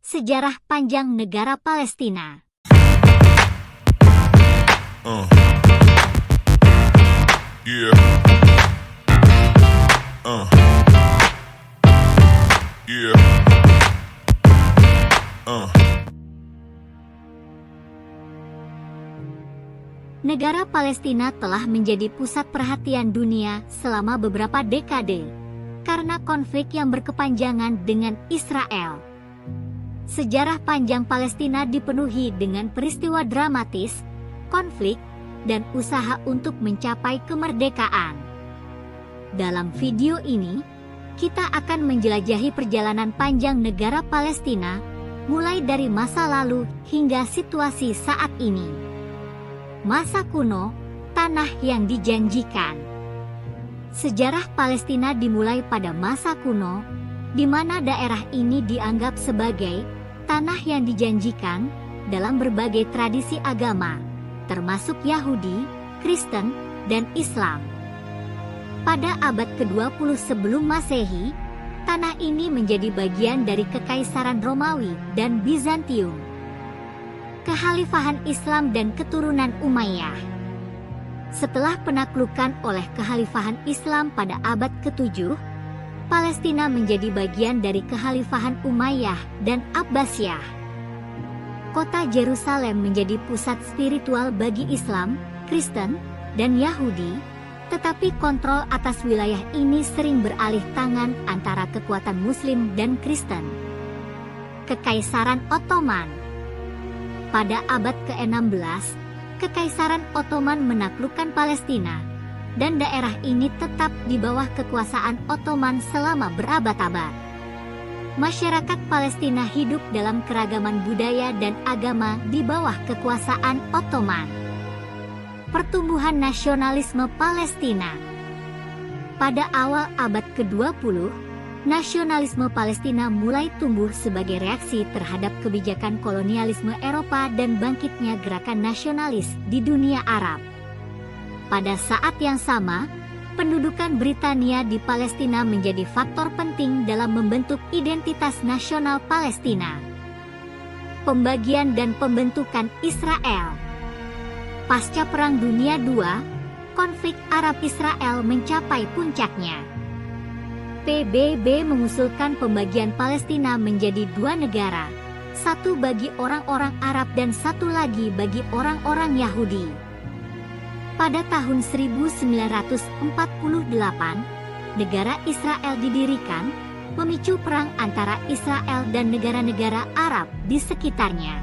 Sejarah panjang negara Palestina. Yeah. Yeah. Negara Palestina telah menjadi pusat perhatian dunia selama beberapa dekade karena konflik yang berkepanjangan dengan Israel. Sejarah panjang Palestina dipenuhi dengan peristiwa dramatis, konflik, dan usaha untuk mencapai kemerdekaan. Dalam video ini, kita akan menjelajahi perjalanan panjang negara Palestina, mulai dari masa lalu hingga situasi saat ini. Masa kuno, tanah yang dijanjikan. Sejarah Palestina dimulai pada masa kuno, di mana daerah ini dianggap sebagai tanah yang dijanjikan dalam berbagai tradisi agama, termasuk Yahudi, Kristen, dan Islam. Pada abad ke-20 sebelum Masehi, tanah ini menjadi bagian dari Kekaisaran Romawi dan Bizantium, Kekhalifahan Islam dan keturunan Umayyah. Setelah penaklukan oleh Kekhalifahan Islam pada abad ke-7, Palestina menjadi bagian dari Kekhalifahan Umayyah dan Abbasiyah. Kota Yerusalem menjadi pusat spiritual bagi Islam, Kristen, dan Yahudi, tetapi kontrol atas wilayah ini sering beralih tangan antara kekuatan Muslim dan Kristen. Kekaisaran Ottoman. Pada abad ke-16, Kekaisaran Ottoman menaklukkan Palestina, dan daerah ini tetap di bawah kekuasaan Ottoman selama berabad-abad. Masyarakat Palestina hidup dalam keragaman budaya dan agama di bawah kekuasaan Ottoman. Pertumbuhan nasionalisme Palestina. Pada awal abad ke-20, nasionalisme Palestina mulai tumbuh sebagai reaksi terhadap kebijakan kolonialisme Eropa dan bangkitnya gerakan nasionalis di dunia Arab. Pada saat yang sama, pendudukan Britania di Palestina menjadi faktor penting dalam membentuk identitas nasional Palestina. Pembagian dan pembentukan Israel. Pasca Perang Dunia II, konflik Arab-Israel mencapai puncaknya. PBB mengusulkan pembagian Palestina menjadi dua negara, satu bagi orang-orang Arab dan satu lagi bagi orang-orang Yahudi. Pada tahun 1948, negara Israel didirikan, memicu perang antara Israel dan negara-negara Arab di sekitarnya.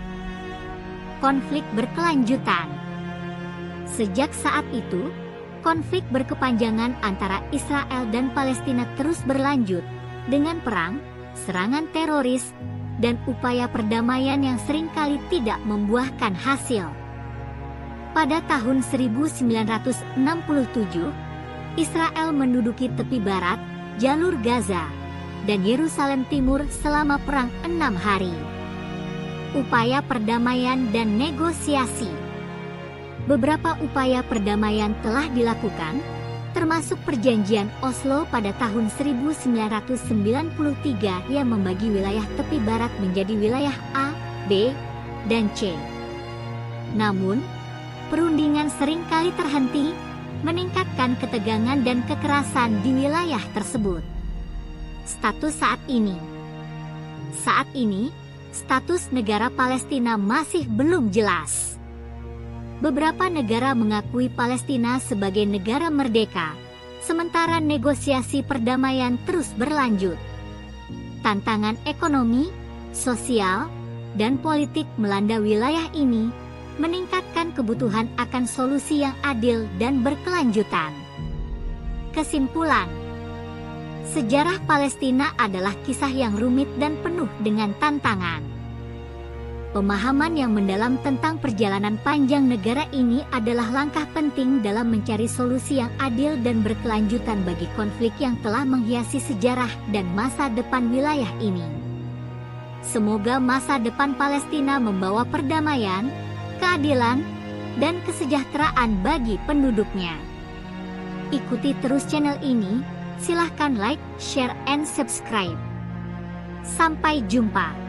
Konflik berkelanjutan. Sejak saat itu, konflik berkepanjangan antara Israel dan Palestina terus berlanjut, dengan perang, serangan teroris, dan upaya perdamaian yang seringkali tidak membuahkan hasil. Pada tahun 1967, Israel menduduki tepi barat, jalur Gaza, dan Yerusalem Timur selama perang 6 hari. Upaya perdamaian dan negosiasi. Beberapa upaya perdamaian telah dilakukan, termasuk perjanjian Oslo pada tahun 1993 yang membagi wilayah tepi barat menjadi wilayah A, B, dan C. Namun, perundingan seringkali terhenti, meningkatkan ketegangan dan kekerasan di wilayah tersebut. Status saat ini. Saat ini, status negara Palestina masih belum jelas. Beberapa negara mengakui Palestina sebagai negara merdeka, sementara negosiasi perdamaian terus berlanjut. Tantangan ekonomi, sosial, dan politik melanda wilayah ini, meningkatkan kebutuhan akan solusi yang adil dan berkelanjutan. Kesimpulan. Sejarah Palestina adalah kisah yang rumit dan penuh dengan tantangan. Pemahaman yang mendalam tentang perjalanan panjang negara ini adalah langkah penting dalam mencari solusi yang adil dan berkelanjutan bagi konflik yang telah menghiasi sejarah dan masa depan wilayah ini. Semoga masa depan Palestina membawa perdamaian, keadilan, dan kesejahteraan bagi penduduknya. Ikuti terus channel ini, silahkan like, share, and subscribe. Sampai jumpa.